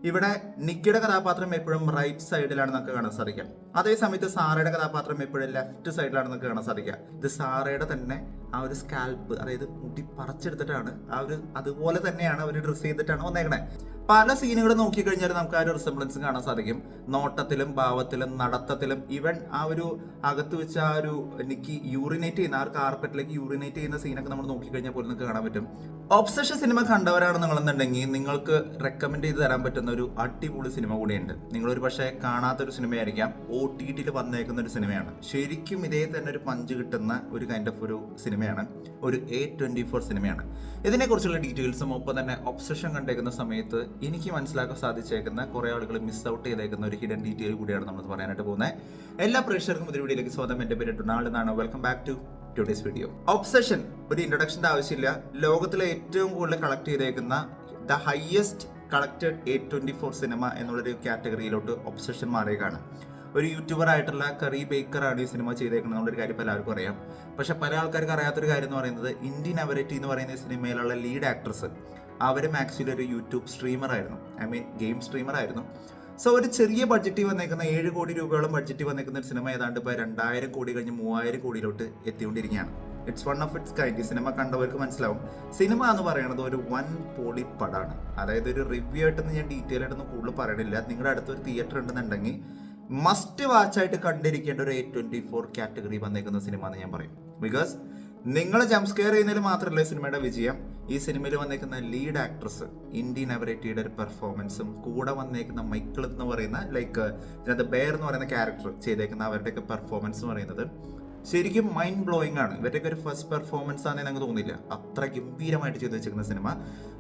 ഇവിടെ നിക്കിയുടെ കഥാപാത്രം എപ്പോഴും റൈറ്റ് സൈഡിലാണ് നമുക്ക് കാണാൻ സാധിക്കുക. അതേ സമയത്ത് സാറയുടെ കഥാപാത്രം എപ്പോഴും ലെഫ്റ്റ് സൈഡിലാണ് നമുക്ക് കാണാൻ സാധിക്കുക. ഇത് സാറയുടെ തന്നെ ആ ഒരു സ്കാൽപ്പ്, അതായത് മുടി പറിച്ചെടുത്തിട്ടാണ് അതുപോലെ തന്നെയാണ് അവർ ഡ്രസ് ചെയ്തിട്ടാണ് വന്നേക്കണേ. പല സീനുകൾ നോക്കിക്കഴിഞ്ഞാൽ നമുക്ക് ആ ഒരു റിസംബ്ലൻസ് കാണാൻ സാധിക്കും. നോട്ടത്തിലും ഭാവത്തിലും നടത്തത്തിലും ഈവൻ ആ ഒരു അകത്ത് വെച്ച് ആ ഒരു നിക്കി യൂറിനേറ്റ് ചെയ്യുന്ന ആ ഒരു കാർപ്പറ്റിലേക്ക് യൂറിനേറ്റ് ചെയ്യുന്ന സീനൊക്കെ നമ്മൾ നോക്കിക്കഴിഞ്ഞാൽ പോലും നിങ്ങൾക്ക് കാണാൻ പറ്റും. ഒബ്സഷൻ സിനിമ കണ്ടവരാണ് നിങ്ങളെന്നുണ്ടെങ്കിൽ നിങ്ങൾക്ക് റെക്കമെൻഡ് ചെയ്ത് തരാൻ പറ്റുന്ന ഒരു അടിപൊളി സിനിമ കൂടിയുണ്ട്. നിങ്ങളൊരു പക്ഷേ കാണാത്തൊരു സിനിമയായിരിക്കാം. OTT വന്നേക്കുന്ന ഒരു സിനിമയാണ്. ശരിക്കും ഇതേ തന്നെ ഒരു പഞ്ച് കിട്ടുന്ന ഒരു കൈൻഡ് ഓഫ് ഒരു സിനിമയാണ്. ഒരു A24 സിനിമയാണ്. ഇതിനെക്കുറിച്ചുള്ള ഡീറ്റെയിൽസും ഒപ്പം തന്നെ ഒബ്സഷൻ കണ്ടേക്കുന്ന സമയത്ത് എനിക്ക് മനസ്സിലാക്കാൻ സാധിച്ചേക്കുന്ന കുറേ ആളുകൾ മിസ് ഔട്ട് ചെയ്തേക്കുന്ന ഒരു ഹിഡൻ ഡീറ്റെയിൽ കൂടിയാണ് നമ്മൾ പറയാനായിട്ട് പോകുന്നത്. എല്ലാ പ്രേക്ഷകർക്കും ഒരു വീഡിയോയിലേക്ക് സ്വാഗതം. എൻ്റെ പേര് ഡൊണാൾഡ് എന്നാണ്. Welcome back to today's video. Obsession ഒരു ഇൻട്രൊഡക്ഷൻ്റെ ആവശ്യമില്ല. ലോകത്തിലെ ഏറ്റവും കൂടുതൽ കളക്ട് ചെയ്തേക്കുന്ന the highest collected A24 cinema എന്നുള്ളൊരു കാറ്റഗറിയിലോട്ട് ഒബ്സഷൻ മാറിയേക്കാണ്. ഒരു യൂട്യൂബർ ആയിട്ടുള്ള കറി ബേക്കറാണ് ഈ സിനിമ ചെയ്തേക്കുന്നത് എന്നുള്ളൊരു കാര്യം എല്ലാവർക്കും അറിയാം. പക്ഷെ പല ആൾക്കാർക്ക് അറിയാത്തൊരു കാര്യം എന്ന് പറയുന്നത് ഇന്ത്യൻ അവരറ്റി എന്ന് പറയുന്ന സിനിമയിലുള്ള ലീഡ് ആക്ട്രസ് അവരും ആക്ച്വലി ഒരു യൂട്യൂബ് സ്ട്രീമർ ആയിരുന്നു. ഗെയിം സ്ട്രീമർ ആയിരുന്നു. സോ ഒരു ചെറിയ ബഡ്ജറ്റിൽ വന്നേക്കുന്ന 7 കോടി രൂപയോളം ബഡ്ജറ്റിൽ വന്നേക്കുന്ന ഒരു സിനിമ ഏതാണ്ട് ഇപ്പോൾ 2000 കോടി കഴിഞ്ഞ് 3000 കോടിയിലോട്ട് എത്തിക്കൊണ്ടിരിക്കുകയാണ്. It's one of its kind. ഈ സിനിമ കണ്ടവർക്ക് മനസ്സിലാവും. സിനിമ എന്ന് പറയുന്നത് ഒരു വൻ പൊളി പടാണ്. അതായത് ഒരു റിവ്യൂ ആയിട്ടൊന്നും ഞാൻ ഡീറ്റെയിൽ ആയിട്ടൊന്നും കൂടുതൽ പറയണില്ല. നിങ്ങളുടെ അടുത്തൊരു തിയേറ്റർ ഉണ്ടെന്നുണ്ടെങ്കിൽ മസ്റ്റ് വാച്ചായിട്ട് കണ്ടിരിക്കേണ്ട ഒരു A24 കാറ്റഗറി വന്നേക്കുന്ന സിനിമ എന്ന് ഞാൻ പറയും. ബിക്കോസ് നിങ്ങൾ ജംസ്കെയർ ചെയ്യുന്നതിൽ മാത്രമല്ല സിനിമയുടെ വിജയം. ഈ സിനിമയിൽ വന്നേക്കുന്ന ലീഡ് ആക്ട്രസ് ഇന്ത്യൻ അവരറ്റിയുടെ ഒരു പെർഫോമൻസും കൂടെ വന്നേക്കുന്ന മൈക്കിൾ എന്ന് പറയുന്ന ഇതിനകത്ത് ബെയർ എന്ന് പറയുന്ന ക്യാരക്ടർ ചെയ്തേക്കുന്ന അവരുടെയൊക്കെ പെർഫോമൻസ് എന്ന് പറയുന്നത് ശരിക്കും മൈൻഡ് ബ്ലോയിങ് ആണ്. ഇവരുടെയൊക്കെ ഒരു ഫസ്റ്റ് പെർഫോമൻസ് ആണെന്ന് ഞങ്ങൾക്ക് തോന്നില്ല. അത്ര ഗംഭീരമായിട്ട് ചെയ്തു വെച്ചിരിക്കുന്ന സിനിമ.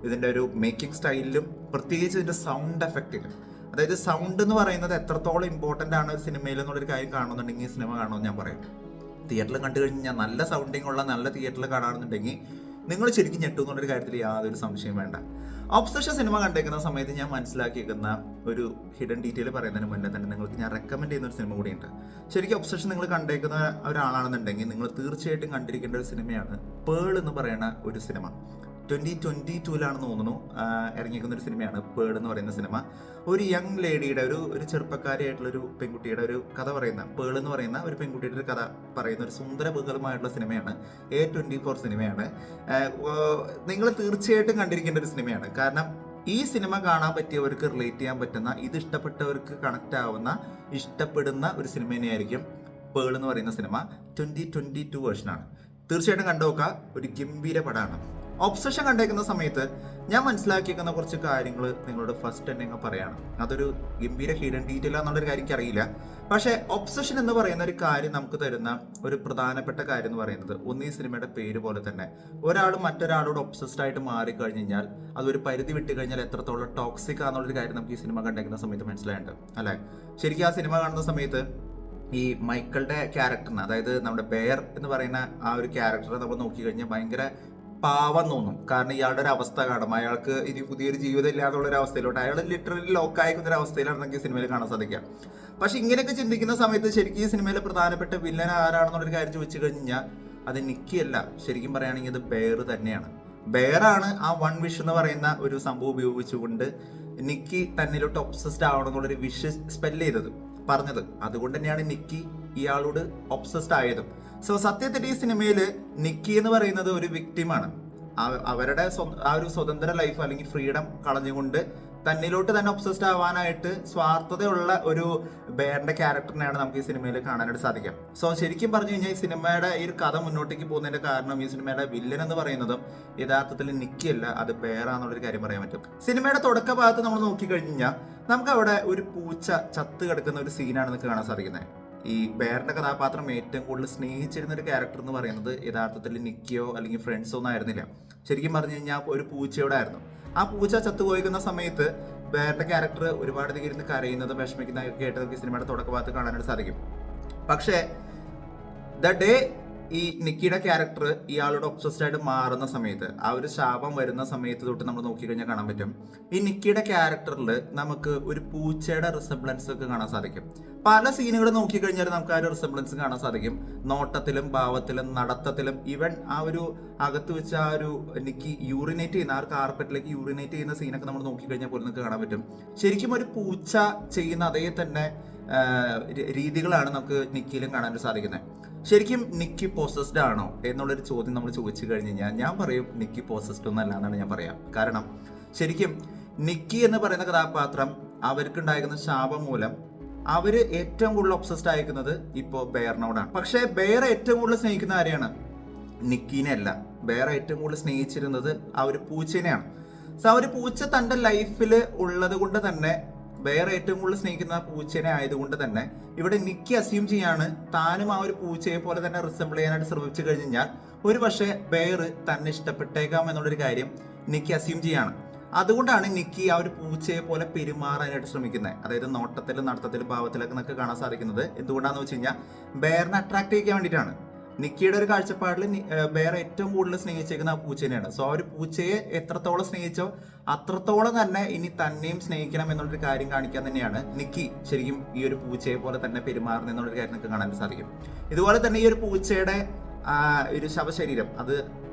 ഇതിൻ്റെ ഒരു മേക്കിംഗ് സ്റ്റൈലിലും പ്രത്യേകിച്ച് ഇതിൻ്റെ സൗണ്ട് എഫക്റ്റിലും, അതായത് സൗണ്ട് എന്ന് പറയുന്നത് എത്രത്തോളം ഇമ്പോർട്ടൻ്റ് ആണ് ഒരു സിനിമയിൽ എന്നുള്ളൊരു കാര്യം കാണുന്നുണ്ടെങ്കിൽ ഈ സിനിമ കാണുമെന്ന് ഞാൻ പറയാം. തിയേറ്ററിൽ കണ്ടു കഴിഞ്ഞാൽ നല്ല സൗണ്ടിങ് ഉള്ള നല്ല തിയേറ്ററിൽ കാണുന്നുണ്ടെങ്കിൽ നിങ്ങൾ ശരിക്കും ഞെട്ടും എന്നുള്ളൊരു കാര്യത്തിൽ യാതൊരു സംശയം വേണ്ട. ഒബ്സഷൻ സിനിമ കണ്ടേക്കുന്ന സമയത്ത് ഞാൻ മനസ്സിലാക്കിയേക്കുന്ന ഒരു ഹിഡൻ ഡീറ്റെയിൽ പറയുന്നതിന് മുന്നേ തന്നെ നിങ്ങൾക്ക് ഞാൻ റെക്കമെൻഡ് ചെയ്യുന്ന ഒരു സിനിമ കൂടിയുണ്ട്. ശരിക്കും ഒബ്സഷൻ നിങ്ങൾ കണ്ടേക്കുന്ന ഒരാളാണെന്നുണ്ടെങ്കിൽ നിങ്ങൾ തീർച്ചയായിട്ടും കണ്ടിരിക്കേണ്ട ഒരു സിനിമയാണ് പേൾ എന്ന് പറയുന്ന ഒരു സിനിമ. 2022 തോന്നുന്നു ഇറങ്ങിയിരിക്കുന്ന ഒരു സിനിമയാണ് പേൾ എന്ന് പറയുന്ന സിനിമ. ഒരു യങ് ലേഡിയുടെ ഒരു ചെറുപ്പക്കാരിയായിട്ടുള്ള ഒരു പെൺകുട്ടിയുടെ ഒരു കഥ പറയുന്ന, പേൾ എന്ന് പറയുന്ന ഒരു പെൺകുട്ടിയുടെ ഒരു കഥ പറയുന്ന ഒരു സുന്ദരബഹുലമായിട്ടുള്ള സിനിമയാണ്. A24 സിനിമയാണ്. നിങ്ങൾ തീർച്ചയായിട്ടും കണ്ടിരിക്കേണ്ട ഒരു സിനിമയാണ്. കാരണം ഈ സിനിമ കാണാൻ പറ്റിയവർക്ക് റിലേറ്റ് ചെയ്യാൻ പറ്റുന്ന, ഇത് ഇഷ്ടപ്പെട്ടവർക്ക് കണക്ട് ആവുന്ന, ഇഷ്ടപ്പെടുന്ന ഒരു സിനിമ തന്നെയായിരിക്കും പേൾ എന്ന് പറയുന്ന സിനിമ. 2022 വേർഷനാണ്. തീർച്ചയായിട്ടും കണ്ടുനോക്കുക. ഒരു ഗംഭീര പടമാണ്. ഒബ്സഷൻ കണ്ടേക്കുന്ന സമയത്ത് ഞാൻ മനസ്സിലാക്കിയേക്കുന്ന കുറച്ച് കാര്യങ്ങൾ നിങ്ങളോട് ഫസ്റ്റ് തന്നെ അങ്ങ് പറയാണ്. അതൊരു ഗംഭീര ഹിഡൻ ഡീറ്റെയിൽ എന്നുള്ളൊരു കാര്യം എനിക്കറിയില്ല. പക്ഷേ ഒബ്സഷൻ എന്ന് പറയുന്ന ഒരു കാര്യം നമുക്ക് തരുന്ന ഒരു പ്രധാനപ്പെട്ട കാര്യം എന്ന് പറയുന്നത് ഒന്ന് ഈ സിനിമയുടെ പേര് പോലെ തന്നെ ഒരാൾ മറ്റൊരാളോട് ഒബ്സസ്ഡ് ആയിട്ട് മാറിക്കഴിഞ്ഞ് കഴിഞ്ഞാൽ അതൊരു പരിധി വിട്ട് കഴിഞ്ഞാൽ എത്രത്തോളം ടോക്സിക് ആണെന്നുള്ളൊരു കാര്യം നമുക്ക് ഈ സിനിമ കണ്ടേക്കുന്ന സമയത്ത് മനസ്സിലായിട്ടുണ്ട് അല്ലേ. ശരിക്കും ആ സിനിമ കാണുന്ന സമയത്ത് ഈ മൈക്കിളുടെ ക്യാരക്ടറിന്, അതായത് നമ്മുടെ ബെയർ എന്ന് പറയുന്ന ആ ഒരു ക്യാരക്ടറെ നമ്മൾ നോക്കിക്കഴിഞ്ഞാൽ ഭയങ്കര പാവം തോന്നും. കാരണം ഇയാളുടെ ഒരു അവസ്ഥ കാണും. അയാൾക്ക് ഇനി പുതിയൊരു ജീവിതം ഇല്ലാതുള്ള ഒരു അവസ്ഥയിലോട്ട് അയാൾ ലിറ്ററലി ലോക്കായിരിക്കുന്ന ഒരു അവസ്ഥയിലാണ് നമുക്ക് സിനിമയിൽ കാണാൻ സാധിക്കുക. പക്ഷെ ഇങ്ങനെയൊക്കെ ചിന്തിക്കുന്ന സമയത്ത് ശരിക്കും ഈ സിനിമയിലെ പ്രധാനപ്പെട്ട വില്ലൻ ആരാണെന്നുള്ളൊരു കാര്യം ചോദിച്ചു കഴിഞ്ഞാൽ അത് നിക്കിയല്ല. ശരിക്കും പറയുകയാണെങ്കിൽ അത് ബെയർ തന്നെയാണ്. ബെയറാണ് ആ വൺ വിഷ് എന്ന് പറയുന്ന ഒരു സംഭവം ഉപയോഗിച്ചുകൊണ്ട് നിക്കി തന്നിലോട്ട് ഒബ്സസ്ഡ് ആവണം എന്നുള്ളൊരു വിഷ് സ്പെല്ല് ചെയ്തത് പറഞ്ഞത്. അതുകൊണ്ട് തന്നെയാണ് നിക്കി ഇയാളോട് ഒബ്സസ്ഡ് ആയതും. സോ സത്യത്തിൽ ഈ സിനിമയിൽ നിക്കി എന്ന് പറയുന്നത് ഒരു വിക്ടിമാണ്. അവരുടെ ആ ഒരു സ്വതന്ത്ര ലൈഫ് അല്ലെങ്കിൽ ഫ്രീഡം കളഞ്ഞുകൊണ്ട് തന്നിലോട്ട് തന്നെ ഒബ്സസ്ഡ് ആവാനായിട്ട് സ്വാർത്ഥതയുള്ള ഒരു ബെയറിന്റെ ക്യാരക്ടറിനെയാണ് നമുക്ക് ഈ സിനിമയിൽ കാണാനായിട്ട് സാധിക്കാം. സോ ശരിക്കും പറഞ്ഞു കഴിഞ്ഞാൽ ഈ സിനിമയുടെ ഈ ഒരു കഥ മുന്നോട്ടേക്ക് പോകുന്നതിന്റെ കാരണം ഈ സിനിമയുടെ വില്ലൻ എന്ന് പറയുന്നതും യഥാർത്ഥത്തിൽ നിക്കിയല്ല, അത് ബെയറാന്നുള്ളൊരു കാര്യം പറയാൻ പറ്റും. സിനിമയുടെ തുടക്ക ഭാഗത്ത് നമ്മൾ നോക്കിക്കഴിഞ്ഞാൽ നമുക്ക് അവിടെ ഒരു പൂച്ച ചത്ത് കിടക്കുന്ന ഒരു സീനാണ് നമുക്ക് കാണാൻ സാധിക്കുന്നത്. ഈ ബെയറിന്റെ കഥാപാത്രം ഏറ്റവും കൂടുതൽ സ്നേഹിച്ചിരുന്ന ഒരു ക്യാരക്ടർ എന്ന് പറയുന്നത് യഥാർത്ഥത്തിൽ നിക്കിയോ അല്ലെങ്കിൽ ഫ്രണ്ട്സോ ഒന്നും ആയിരുന്നില്ല. ശരിക്കും പറഞ്ഞു കഴിഞ്ഞാൽ ഒരു പൂച്ചയോടായിരുന്നു. ആ പൂച്ച ചത്തുപോയിക്കുന്ന സമയത്ത് ബെയറിന്റെ ക്യാരക്ടർ ഒരുപാട് അധികം ഇരുന്ന് കരയുന്നതും വിഷമിക്കുന്നതൊക്കെ ആയിട്ട് നമുക്ക് സിനിമയുടെ തുടക്ക ഭാഗത്ത് കാണാനായിട്ട് സാധിക്കും. പക്ഷേ ദ ഡേ ഈ നിക്കിയുടെ ക്യാരക്ടർ ഇയാളുടെ ഒബ്സസ്ഡ് ആയിട്ട് മാറുന്ന സമയത്ത്, ആ ഒരു ശാപം വരുന്ന സമയത്ത് തൊട്ട് നമ്മൾ നോക്കിക്കഴിഞ്ഞാൽ കാണാൻ പറ്റും ഈ നിക്കിയുടെ ക്യാരക്ടറിൽ നമുക്ക് ഒരു പൂച്ചയുടെ റിസംബ്ലൻസ് ഒക്കെ കാണാൻ സാധിക്കും. പല സീനുകൾ നോക്കിക്കഴിഞ്ഞാൽ നമുക്ക് ആ ഒരു റിസംബ്ലൻസ് കാണാൻ സാധിക്കും. നോട്ടത്തിലും ഭാവത്തിലും നടത്തത്തിലും, ഈവൻ ആ ഒരു അകത്ത് വെച്ച ആ ഒരു നിക്കി യൂറിനേറ്റ് ചെയ്യുന്ന ആ ഒരു കാർപ്പറ്റിലേക്ക് യൂറിനേറ്റ് ചെയ്യുന്ന സീനൊക്കെ നമ്മൾ നോക്കിക്കഴിഞ്ഞാൽ പോലും നമുക്ക് കാണാൻ പറ്റും. ശരിക്കും ഒരു പൂച്ച ചെയ്യുന്ന അതേ തന്നെ രീതികളാണ് നമുക്ക് നിക്കിയിലും കാണാൻ സാധിക്കുന്നത്. ശരിക്കും നിക്കി പോസസ്ഡ് ആണോ എന്നുള്ളൊരു ചോദ്യം നമ്മൾ ചോദിച്ചു കഴിഞ്ഞ് കഴിഞ്ഞാൽ ഞാൻ പറയും നിക്കി പോസസ്ഡ് ഒന്നും അല്ല എന്നാണ് ഞാൻ പറയാം. കാരണം ശരിക്കും നിക്കി എന്ന് പറയുന്ന കഥാപാത്രം അവർക്കുണ്ടായിരിക്കുന്ന ശാപം മൂലം അവര് ഏറ്റവും കൂടുതൽ ഒബ്സസ്ഡ് ആയിരിക്കുന്നത് ഇപ്പോൾ ബെയറിനോടാണ്. പക്ഷേ ബെയർ ഏറ്റവും കൂടുതൽ സ്നേഹിക്കുന്ന ആരെയാണ്? നിക്കീനെ അല്ല. ബെയർ ഏറ്റവും കൂടുതൽ സ്നേഹിച്ചിരുന്നത് ആ ഒരു പൂച്ചേനെയാണ്. സോ ആ ഒരു പൂച്ച തൻ്റെ ലൈഫിൽ ഉള്ളത് കൊണ്ട് തന്നെ, ബെയർ ഏറ്റവും കൂടുതൽ സ്നേഹിക്കുന്ന പൂച്ചേനെ ആയതുകൊണ്ട് തന്നെ ഇവിടെ നിക്കി അസ്യൂം ചെയ്യാണ് താനും ആ ഒരു പൂച്ചയെ പോലെ തന്നെ റിസംബിൾ ചെയ്യാനായിട്ട് ശ്രമിച്ചു കഴിഞ്ഞാൽ ഒരു പക്ഷേ ബെയർ തന്നെ ഇഷ്ടപ്പെട്ടേക്കാം എന്നുള്ളൊരു കാര്യം നിക്കി അസ്യൂം ചെയ്യാണ്. അതുകൊണ്ടാണ് നിക്കി ആ ഒരു പൂച്ചയെ പോലെ പെരുമാറാനായിട്ട് ശ്രമിക്കുന്നത്. അതായത് നോട്ടത്തിലും നടത്തത്തിലും ഭാവത്തിലൊക്കെ നമുക്ക് കാണാൻ സാധിക്കുന്നത് എന്തുകൊണ്ടാണെന്ന് വെച്ച് കഴിഞ്ഞാൽ ബെയറിനെ അട്രാക്ട് ചെയ്യാൻ വേണ്ടിയിട്ടാണ്. നിക്കിയുടെ ഒരു കാഴ്ചപ്പാടിൽ ബെയർ ഏറ്റവും കൂടുതൽ സ്നേഹിച്ചേക്കുന്ന ആ പൂച്ചേനെയാണ്. സോ ആ ഒരു പൂച്ചയെ എത്രത്തോളം സ്നേഹിച്ചോ അത്രത്തോളം തന്നെ ഇനി തന്നെയും സ്നേഹിക്കണം എന്നുള്ളൊരു കാര്യം കാണിക്കാൻ തന്നെയാണ് നിക്കി ശരിക്കും ഈ ഒരു പൂച്ചയെ പോലെ തന്നെ പെരുമാറുന്നത് എന്നുള്ളൊരു കാര്യം നമുക്ക് കാണാൻ സാധിക്കും. ഇതുപോലെ തന്നെ ഈ ഒരു പൂച്ചയുടെ ഒരു ശവശരീരം അത്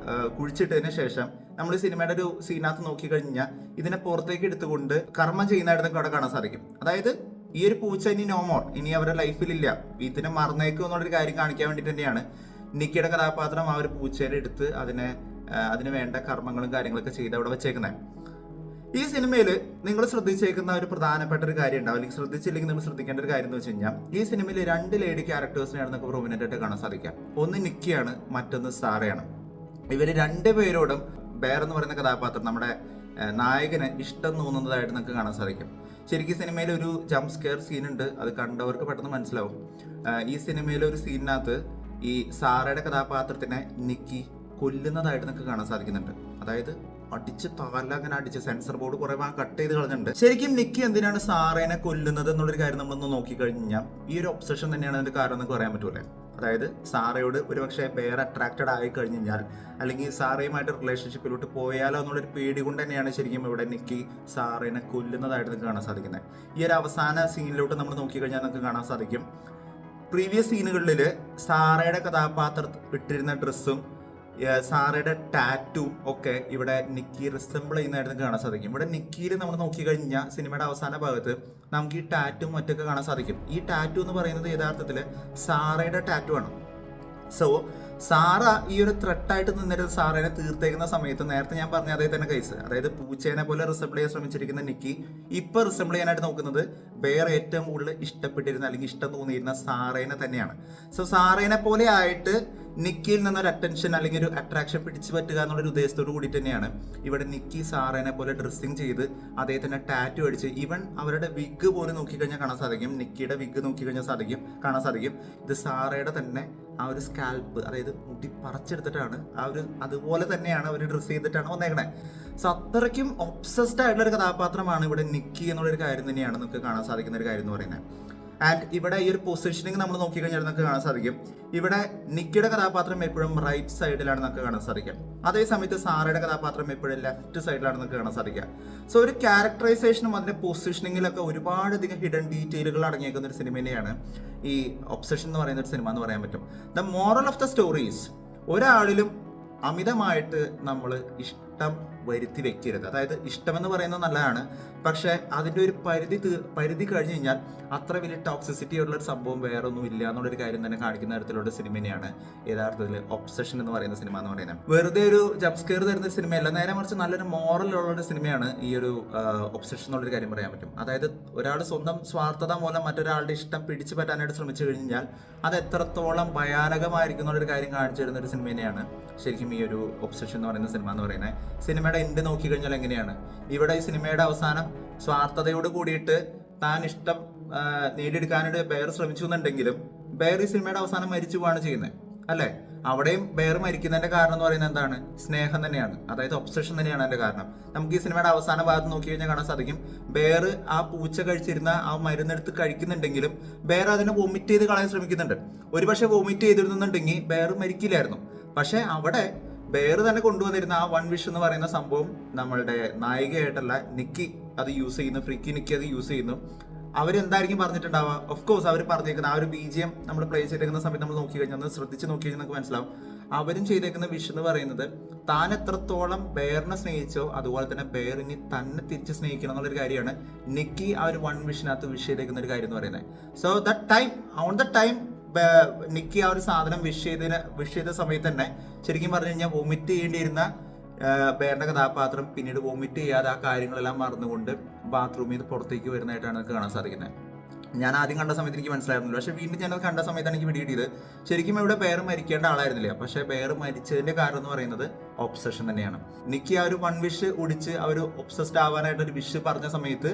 കുഴിച്ചിട്ടതിന് ശേഷം നമ്മൾ സിനിമയുടെ ഒരു സീനകത്ത് നോക്കിക്കഴിഞ്ഞാൽ ഇതിനെ പുറത്തേക്ക് എടുത്തുകൊണ്ട് കർമ്മം ചെയ്യുന്നതായിട്ട് നമുക്ക് അവിടെ കാണാൻ സാധിക്കും. അതായത് ഈ ഒരു പൂച്ച ഇനി നോമോർ, ഇനി അവരുടെ ലൈഫിലില്ല, ഇതിനെ മറന്നേക്കും എന്നുള്ളൊരു കാര്യം കാണിക്കാൻ വേണ്ടി തന്നെയാണ് നിക്കിയുടെ കഥാപാത്രം ആ ഒരു പൂച്ചയുടെ എടുത്ത് അതിന് വേണ്ട കർമ്മങ്ങളും കാര്യങ്ങളൊക്കെ ചെയ്ത് അവിടെ വെച്ചേക്കുന്നത്. ഈ സിനിമയിൽ നിങ്ങൾ ശ്രദ്ധിച്ചേക്കുന്ന ഒരു പ്രധാനപ്പെട്ട ഒരു കാര്യം ഉണ്ടാവും, അല്ലെങ്കിൽ ശ്രദ്ധിച്ചില്ലെങ്കിൽ നിങ്ങൾ ശ്രദ്ധിക്കേണ്ട ഒരു കാര്യം എന്ന് വെച്ച് കഴിഞ്ഞാൽ ഈ സിനിമയിൽ 2 ലേഡി ക്യാരക്ടേഴ്സിനെയാണ് നമുക്ക് പ്രൊമിനന്റ് ആയിട്ട് കാണാൻ സാധിക്കാം. ഒന്ന് നിക്കിയാണ്, മറ്റൊന്ന് സാറയാണ്. ഇവർ 2 പേരോടും ബെയർ എന്ന് പറയുന്ന കഥാപാത്രം നമ്മുടെ നായകന് ഇഷ്ടം തോന്നുന്നതായിട്ട് നമുക്ക് കാണാൻ സാധിക്കും. ശരിക്കും സിനിമയിൽ ഒരു ജംപ് സ്കെയർ സീനുണ്ട്, അത് കണ്ടവർക്ക് പെട്ടെന്ന് മനസ്സിലാവും. ഈ സിനിമയിലെ ഒരു സീനിനകത്ത് ഈ സാറയുടെ കഥാപാത്രത്തിനെ നിക്കി കൊല്ലുന്നതായിട്ട് നമുക്ക് കാണാൻ സാധിക്കുന്നുണ്ട്. അതായത് അടിച്ച് അങ്ങനെ അടിച്ച് സെൻസർ ബോർഡ് കുറെ കട്ട് ചെയ്ത് കളഞ്ഞിട്ടുണ്ട്. ശരിക്കും നിക്കി എന്തിനാണ് സാറേനെ കൊല്ലുന്നത് എന്നുള്ളൊരു കാര്യം നമ്മളൊന്ന് നോക്കിക്കഴിഞ്ഞാൽ ഈ ഒരു ഒബ്സഷൻ തന്നെയാണ് അതിന്റെ കാരണം എന്ന് പറയാൻ പറ്റൂലേ. അതായത് സാറയോട് ഒരുപക്ഷെ ബെയർ അട്രാക്റ്റഡ് ആയി കഴിഞ്ഞാൽ, അല്ലെങ്കിൽ സാറയുമായിട്ട് റിലേഷൻഷിപ്പിലോട്ട് പോയാലോ എന്നുള്ളൊരു പേടി കൊണ്ട് തന്നെയാണ് ശരിക്കും ഇവിടെ നിക്കി സാറേനെ കൊല്ലുന്നതായിട്ട് നിങ്ങൾക്ക് കാണാൻ സാധിക്കുന്നത്. ഈ ഒരു അവസാന സീനിലോട്ട് നമ്മൾ നോക്കിക്കഴിഞ്ഞാൽ നമുക്ക് കാണാൻ സാധിക്കും പ്രീവിയസ് സീനുകളിൽ സാറയുടെ കഥാപാത്രം ഇട്ടിരുന്ന ഡ്രസ്സും സാറയുടെ ടാറ്റും ഒക്കെ ഇവിടെ നിക്കി റിസംബിൾ ചെയ്യുന്നതായിട്ട് നമുക്ക് കാണാൻ സാധിക്കും. ഇവിടെ നിക്കിയിൽ നമ്മൾ നോക്കിക്കഴിഞ്ഞാൽ സിനിമയുടെ അവസാന ഭാഗത്ത് നമുക്ക് ഈ ടാറ്റും മറ്റൊക്കെ കാണാൻ സാധിക്കും. ഈ ടാറ്റു എന്ന് പറയുന്നത് യഥാർത്ഥത്തിൽ സാറയുടെ ടാറ്റു ആണ്. സോ സാറ ഈ ഒരു ത്രെട്ടായിട്ട് നിന്നിട്ട് സാറേനെ തീർത്തേക്കുന്ന സമയത്ത് നേരത്തെ ഞാൻ പറഞ്ഞ അതേ തന്നെ കേസ്, അതായത് പൂച്ചേനെ പോലെ റിസംബിൾ ചെയ്യാൻ ശ്രമിച്ചിരിക്കുന്ന നിക്കി ഇപ്പൊ റിസംബിൾ ചെയ്യാനായിട്ട് നോക്കുന്നത് ബെയർ ഏറ്റവും കൂടുതൽ ഇഷ്ടപ്പെട്ടിരുന്ന അല്ലെങ്കിൽ ഇഷ്ടം തോന്നിയിരുന്ന സാറേനെ തന്നെയാണ്. സോ സാറേനെ പോലെ ആയിട്ട് നിക്കിയിൽ നിന്നൊരു അറ്റൻഷൻ അല്ലെങ്കിൽ ഒരു അട്രാക്ഷൻ പിടിച്ചു പറ്റുക എന്നുള്ളൊരു ഉദ്ദേശത്തോട് കൂടി തന്നെയാണ് ഇവിടെ നിക്കി സാറേനെ പോലെ ഡ്രസ്സിങ് ചെയ്ത് അതേ തന്നെ ടാറ്റു അടിച്ച്, ഈവൻ അവരുടെ വിഗ് പോലും നോക്കിക്കഴിഞ്ഞാൽ കാണാൻ സാധിക്കും, നിക്കിയുടെ വിഗ് നോക്കിക്കഴിഞ്ഞാൽ കാണാൻ സാധിക്കും ഇത് സാറയുടെ തന്നെ ആ ഒരു സ്കാൽപ്പ്, അതായത് മുടി പറിച്ചെടുത്തിട്ടാണ് അതുപോലെ തന്നെയാണ് അവർ ഡ്രസ്സ് ചെയ്തിട്ടാണ് വന്നേക്കണേ. സോ അത്രയ്ക്കും ഒബ്സസ്ഡ് ആയിട്ടുള്ള ഒരു കഥാപാത്രമാണ് ഇവിടെ നിക്കി എന്നുള്ളൊരു കാര്യം തന്നെയാണ് നമുക്ക് കാണാൻ സാധിക്കുന്ന ഒരു കാര്യം എന്ന് പറയുന്നത്. ആൻഡ് ഇവിടെ ഈ ഒരു പൊസിഷനിങ് നമ്മൾ നോക്കിക്കഴിഞ്ഞാൽ നമുക്ക് കാണാൻ സാധിക്കും ഇവിടെ നിക്കിയുടെ കഥാപാത്രം എപ്പോഴും റൈറ്റ് സൈഡിലാണ് നമുക്ക് കാണാൻ സാധിക്കുക, അതേ സമയത്ത് സാറയുടെ കഥാപാത്രം എപ്പോഴും ലെഫ്റ്റ് സൈഡിലാണ് നമുക്ക് കാണാൻ സാധിക്കുക. സോ ഒരു ക്യാരക്ടറൈസേഷനും അതിന്റെ പൊസിഷനിങ്ങിലൊക്കെ ഒരുപാടധികം ഹിഡൻ ഡീറ്റെയിലുകൾ അടങ്ങിയേക്കുന്ന ഒരു സിനിമയാണ് ഈ ഒബ്സഷൻ എന്ന് പറയുന്ന ഒരു സിനിമ എന്ന് പറയാൻ പറ്റും. The moral of the stories, ഒരാളിലും അമിതമായിട്ട് നമ്മൾ ഇഷ്ടം വരുത്തി വെക്കരുത്. അതായത് ഇഷ്ടമെന്ന് പറയുന്നത് നല്ലതാണ്, പക്ഷെ അതിൻ്റെ ഒരു പരിധി കഴിഞ്ഞ് കഴിഞ്ഞാൽ അത്ര വലിയ ടോക്സിസിറ്റി ഉള്ള ഒരു സംഭവം വേറെ ഒന്നും ഇല്ല എന്നുള്ളൊരു കാര്യം തന്നെ കാണിക്കുന്ന തരത്തിലുള്ള സിനിമ തന്നെയാണ് യഥാർത്ഥത്തിൽ ഒബ്സഷൻ എന്ന് പറയുന്ന സിനിമ എന്ന് പറയുന്നത്. വെറുതെ ഒരു ജംപ് സ്കെയർ തരുന്ന സിനിമയല്ല, നേരെ മറിച്ച് നല്ലൊരു മോറൽ ഉള്ളൊരു സിനിമയാണ് ഈ ഒരു ഒബ്സഷൻ എന്നുള്ളൊരു കാര്യം പറയാൻ പറ്റും. അതായത് ഒരാൾ സ്വന്തം സ്വാർത്ഥത മൂലം മറ്റൊരാളുടെ ഇഷ്ടം പിടിച്ചു പറ്റാനായിട്ട് ശ്രമിച്ചു കഴിഞ്ഞാൽ അത് എത്രത്തോളം ഭയാനകമായിരിക്കും എന്നുള്ളൊരു കാര്യം കാണിച്ചു തരുന്ന ഒരു സിനിമ തന്നെയാണ് ശരിക്കും ഈ ഒരു ഒബ്സഷൻ എന്ന് പറയുന്ന സിനിമ എന്ന് പറയുന്നത്. സിനിമയുടെ എൻഡ് നോക്കിക്കഴിഞ്ഞാൽ എങ്ങനെയാണ് ഇവിടെ ഈ സിനിമയുടെ അവസാനം സ്വാർത്ഥതയോട് കൂടിയിട്ട് താൻ ഇഷ്ടം നേടിയെടുക്കാനായിട്ട് ബെയർ ശ്രമിച്ചു എന്നുണ്ടെങ്കിലും ബെയർ ഈ സിനിമയുടെ അവസാനം മരിച്ചു പോവാണ് ചെയ്യുന്നത് അല്ലേ. അവിടെയും ബെയർ മരിക്കുന്നതിന്റെ കാരണം എന്ന് പറയുന്നത് എന്താണ്? സ്നേഹം തന്നെയാണ്, അതായത് ഒബ്സഷൻ തന്നെയാണ് അതിന്റെ കാരണം. നമുക്ക് ഈ സിനിമയുടെ അവസാന ഭാഗത്ത് നോക്കി കഴിഞ്ഞാൽ കാണാൻ സാധിക്കും, ബെയർ ആ പൂച്ച കഴിച്ചിരുന്ന ആ മരുന്നെടുത്ത് കഴിക്കുന്നുണ്ടെങ്കിലും ബെയർ അതിനെ വോമിറ്റ് ചെയ്ത് കളയാൻ ശ്രമിക്കുന്നുണ്ട്. ഒരുപക്ഷെ വോമിറ്റ് ചെയ്തിരുന്നുണ്ടെങ്കിൽ ബെയർ മരിക്കില്ലായിരുന്നു. പക്ഷെ അവിടെ ബെയർ തന്നെ കൊണ്ടുവന്നിരുന്ന ആ വൺ വിഷ് എന്ന് പറയുന്ന സംഭവം നമ്മളുടെ നായികയായിട്ടുള്ള നിക്കി അത് യൂസ് ചെയ്യുന്നു, ഫ്രിക്കി നിക്കി അത് യൂസ് ചെയ്യുന്നു. അവരെന്തായിരിക്കും പറഞ്ഞിട്ടുണ്ടാവുക? ഓഫ് കോഴ്സ് അവർ പറഞ്ഞേക്കുന്ന ആ ഒരു BGM നമ്മൾ പ്ലേ ചെയ്തേക്കുന്ന സമയത്ത് നമ്മൾ നോക്കി കഴിഞ്ഞാൽ ഒന്ന് ശ്രദ്ധിച്ച് നോക്കി കഴിഞ്ഞാൽ നമുക്ക് മനസ്സിലാവും, അവരും ചെയ്തേക്കുന്ന വിഷ് എന്ന് പറയുന്നത് താൻ എത്രത്തോളം ബെയറിനെ സ്നേഹിച്ചോ അതുപോലെ തന്നെ ബെയറിന് തന്നെ തിരിച്ച് സ്നേഹിക്കണം എന്നുള്ളൊരു കാര്യമാണ് നിക്കി ആ ഒരു വൺ വിഷിനകത്ത് വിഷ് ചെയ്തേക്കുന്ന ഒരു കാര്യം എന്ന് പറയുന്നത്. So that time on the time Nikki ആ ഒരു സാധനം വിഷ് ചെയ്ത സമയത്ത് തന്നെ ശരിക്കും പറഞ്ഞു കഴിഞ്ഞാൽ വോമിറ്റ് ചെയ്യേണ്ടിയിരുന്ന ബെയറിന്റെ കഥാപാത്രം പിന്നീട് വോമിറ്റ് ചെയ്യാതെ ആ കാര്യങ്ങളെല്ലാം മറന്നുകൊണ്ട് ബാത്റൂമിൽ നിന്ന് പുറത്തേക്ക് വരുന്നതായിട്ടാണ് നമുക്ക് കാണാൻ സാധിക്കുന്നത്. ഞാൻ ആദ്യം കണ്ട സമയത്ത് എനിക്ക് മനസ്സിലായിരുന്നില്ല, പക്ഷെ വീണ്ടും ഞാനത് കണ്ട സമയത്താണ് എനിക്ക് പിടികിട്ടിയത് ശരിക്കും ഇവിടെ ബെയർ മരിക്കേണ്ട ആളായിരുന്നില്ല. പക്ഷെ ബെയർ മരിച്ചതിന്റെ കാരണം എന്ന് പറയുന്നത് ഒബ്സഷൻ തന്നെയാണ്. നിക്കി ആ ഒരു വൺ വിഷ് ഒടിച്ച് ആ ഒരു ഒബ്സസ്ഡ് ആവാനായിട്ട് ഒരു വിഷ് പറഞ്ഞ സമയത്ത്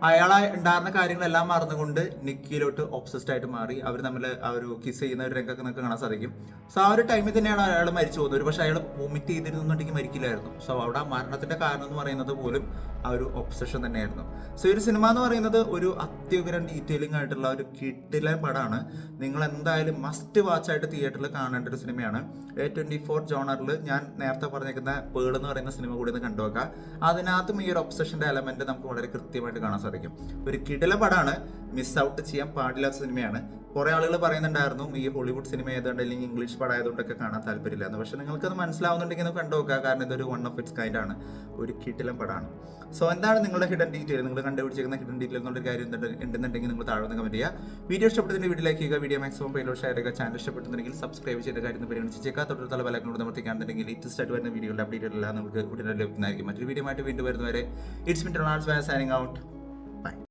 അയാളെ ഉണ്ടായിരുന്ന കാര്യങ്ങളെല്ലാം മറന്നുകൊണ്ട് നിക്കിയിലോട്ട് ഒബ്സസ്ഡ് ആയിട്ട് മാറി. അവർ തമ്മിൽ ആ ഒരു കിസ് ചെയ്യുന്ന ഒരു രംഗമൊക്കെ നമുക്ക് കാണാൻ സാധിക്കും. സോ ആ ഒരു ടൈമിൽ തന്നെയാണ് അയാൾ മരിച്ചു പോകുന്നത്. ഒരു പക്ഷേ അയാൾ വോമിറ്റ് ചെയ്തിരുന്നുണ്ടെങ്കിൽ മരിക്കില്ലായിരുന്നു. സോ അവിടെ മരണത്തിന്റെ കാരണം എന്ന് പറയുന്നത് പോലും ആ ഒരു ഒബ്സഷൻ തന്നെയായിരുന്നു. സോ ഈ ഒരു സിനിമ എന്ന് പറയുന്നത് ഒരു അത്യുഗ്രൻ ഡീറ്റെയിലിംഗ് ആയിട്ടുള്ള ഒരു കിടിലൻ പടമാണ്. നിങ്ങൾ എന്തായാലും മസ്റ്റ് വാച്ച് ആയിട്ട് തിയേറ്ററിൽ കാണേണ്ട ഒരു സിനിമയാണ്. A24 ജോണറിൽ ഞാൻ നേരത്തെ പറഞ്ഞേക്കുന്ന പേൾ എന്ന് പറയുന്ന സിനിമ കൂടി ഒന്ന് കണ്ടുവെക്കുക. അതിനകത്തും ഈ ഒരു ഒബ്സഷന്റെ എലമെന്റ് നമുക്ക് വളരെ കൃത്യമായിട്ട് കാണാൻ സാധിക്കും. ഒരു കിടില പടമാണ്, മിസ് ഔട്ട് ചെയ്യാൻ പാടില്ലാത്ത സിനിമയാണ്. കുറെ ആളുകൾ പറയുന്നുണ്ടായിരുന്നു ഈ ഹോളിവുഡ് സിനിമ ആയതുകൊണ്ട് അല്ലെങ്കിൽ ഇംഗ്ലീഷ് പടം ആയതുകൊണ്ടൊക്കെ കാണാൻ താല്പര്യമില്ലാന്ന്. പക്ഷെ നിങ്ങൾക്കത് മനസ്സിലാവുന്നുണ്ടെങ്കിൽ കണ്ടു നോക്കുക, കാരണം ഇതൊരു വൺ ഓഫ് ഇറ്റ്സ് കൈൻഡ് ആണ്, ഒരു കിടിലം പടമാണ്. സോ എന്താണ് നിങ്ങളുടെ ഹിഡൻ ഡീറ്റെയിൽ, നിങ്ങൾ കണ്ടുപിടിച്ചിരിക്കുന്ന ഹിഡൻ ഡീറ്റെയിൽ എന്നുള്ള കാര്യം ഉണ്ടെന്നുണ്ടെങ്കിൽ നിങ്ങൾ താഴെ നിന്ന് കമന്റ് ചെയ്യുക. വീഡിയോ ഇഷ്ടപ്പെട്ടതിന്റെ വീഡിയോ ലൈക്ക് ചെയ്യുക, വീഡിയോ മാക്സിമം പേരിലോ ഷെയർ ചെയ്യുക. ചാനൽ ഇഷ്ടപ്പെട്ടുണ്ടെങ്കിൽ സബ്സ്ക്രൈബ് ചെയ്ത കാര്യം പരിഗണിച്ചേക്കുക. തൊട്ടുള്ള ബെല്ലൈക്കൺ അമർത്തിക്കാണെന്നുണ്ടെങ്കിൽ ലേറ്റസ്റ്റ് ആയിട്ട് വരുന്ന വീഡിയോയുടെ അപ്ഡേറ്റ് എല്ലാം നമുക്ക് ഉടനെ ലഭിക്കുന്നതായിരിക്കും. മറ്റൊരു വീഡിയോ ആയിട്ട് വീണ്ടും വരുന്നവരെ it's me Ronald signing out.